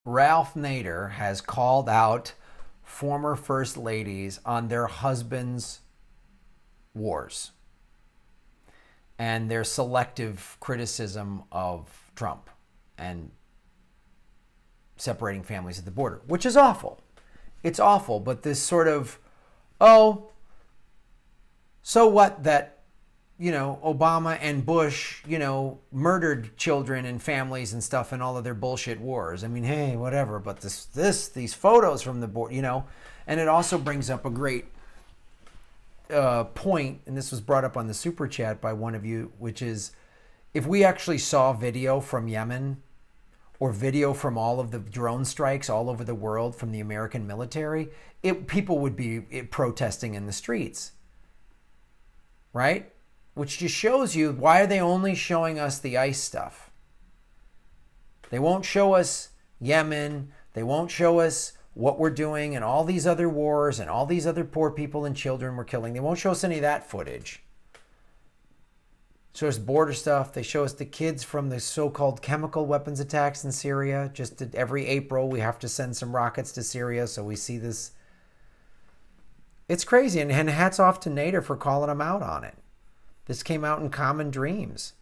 Ralph Nader has called out former first ladies on their husbands' wars and their selective criticism of Trump and separating families at the border, which is awful. It's awful, but this sort of, oh, so what that, Obama and Bush, murdered children and families and stuff in all of their bullshit wars. I mean, hey, whatever, but these photos from the board, and it also brings up a great point, and this was brought up on the super chat by one of you, which is if we actually saw video from Yemen or video from all of the drone strikes all over the world from the American military, people would be protesting in the streets, right? Which just shows you, why are they only showing us the ICE stuff? They won't show us Yemen. They won't show us what we're doing and all these other wars and all these other poor people and children we're killing. They won't show us any of that footage. Show us border stuff. They show us the kids from the so-called chemical weapons attacks in Syria. Just every April, we have to send some rockets to Syria, so we see this. It's crazy, and hats off to Nader for calling them out on it. This came out in Common Dreams.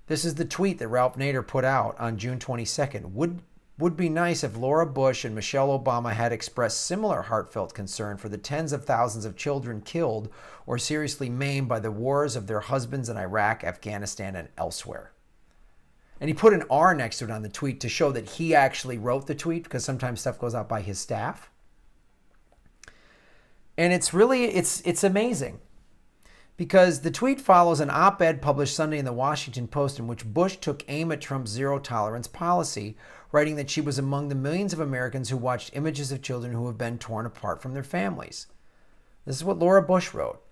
This is the tweet that Ralph Nader put out on June 22nd. Would be nice if Laura Bush and Michelle Obama had expressed similar heartfelt concern for the tens of thousands of children killed or seriously maimed by the wars of their husbands in Iraq, Afghanistan, and elsewhere. And he put an R next to it on the tweet to show that he actually wrote the tweet, because sometimes stuff goes out by his staff. And it's really, it's amazing. Because the tweet follows an op-ed published Sunday in the Washington Post in which Bush took aim at Trump's zero-tolerance policy, writing that she was among the millions of Americans who watched images of children who have been torn apart from their families. This is what Laura Bush wrote.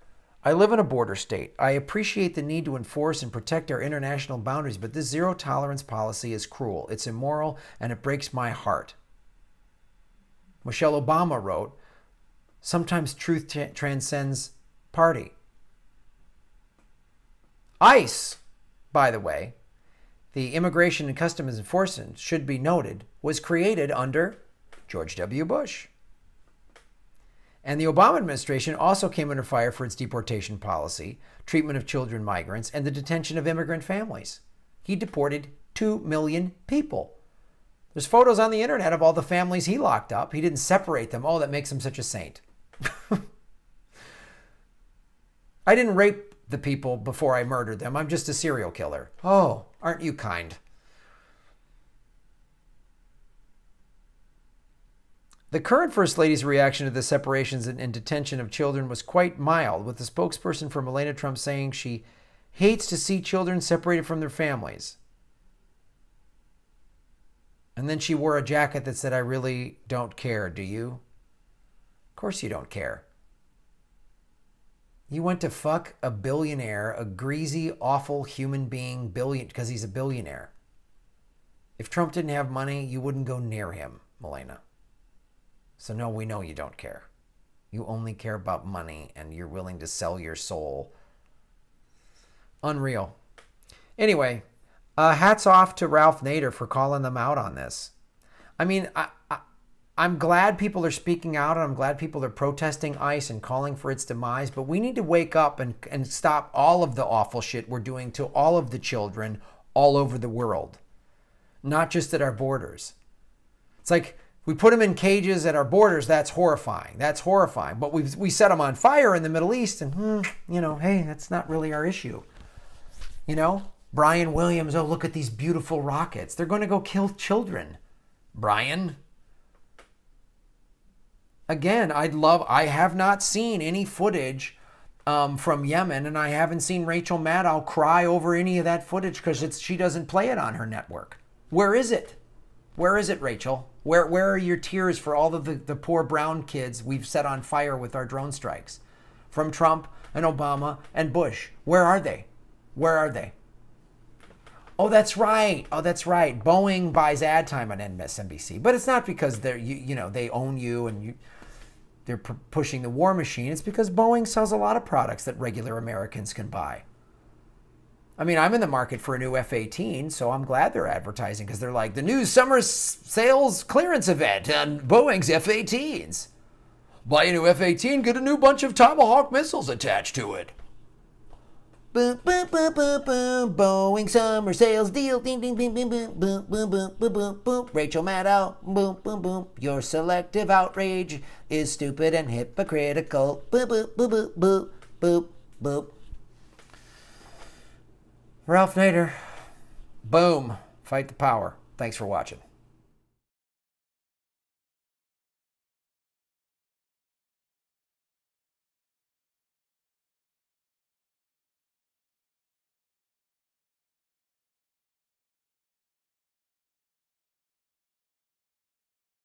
I live in a border state. I appreciate the need to enforce and protect our international boundaries, but this zero-tolerance policy is cruel. It's immoral, and it breaks my heart. Michelle Obama wrote, sometimes truth transcends party. ICE, by the way, the Immigration and Customs Enforcement, should be noted, was created under George W. Bush. And the Obama administration also came under fire for its deportation policy, treatment of children migrants, and the detention of immigrant families. He deported 2 million people. There's photos on the internet of all the families he locked up. He didn't separate them. Oh, that makes him such a saint. I didn't rape the people before I murdered them. I'm just a serial killer. Oh, aren't you kind? The current First Lady's reaction to the separations and detention of children was quite mild, with the spokesperson for Melania Trump saying she hates to see children separated from their families. And then she wore a jacket that said, I really don't care, do you? Of course you don't care. You went to fuck a billionaire, a greasy, awful human being, because he's a billionaire. If Trump didn't have money, you wouldn't go near him, Melania. So no, we know you don't care. You only care about money, and you're willing to sell your soul. Unreal. Anyway, hats off to Ralph Nader for calling them out on this. I mean, I'm glad people are speaking out, and I'm glad people are protesting ICE and calling for its demise, but we need to wake up and stop all of the awful shit we're doing to all of the children all over the world, not just at our borders. It's like we put them in cages at our borders. That's horrifying. That's horrifying. But we set them on fire in the Middle East, and, hey, that's not really our issue. Brian Williams, oh, look at these beautiful rockets. They're going to go kill children, Brian. Again, I have not seen any footage from Yemen, and I haven't seen Rachel Maddow cry over any of that footage because she doesn't play it on her network. Where is it? Where is it, Rachel? Where are your tears for all of the poor brown kids we've set on fire with our drone strikes? From Trump and Obama and Bush. Where are they? Where are they? Oh, that's right. Oh, that's right. Boeing buys ad time on MSNBC, but it's not because they own you and they're pushing the war machine. It's because Boeing sells a lot of products that regular Americans can buy. I mean, I'm in the market for a new F-18, so I'm glad they're advertising because they're like, the new summer sales clearance event on Boeing's F-18s. Buy a new F-18, get a new bunch of Tomahawk missiles attached to it. Boom, boom, boom, boom, boom. Boeing summer sales deal. Ding, ding, ding, ding, boom, boom, boom, boom, boom, boom, boom. Rachel Maddow. Boom, boom, boom. Your selective outrage is stupid and hypocritical. Boop, boop, boop, boop, boop, boop. Ralph Nader. Boom. Fight the power. Thanks for watching.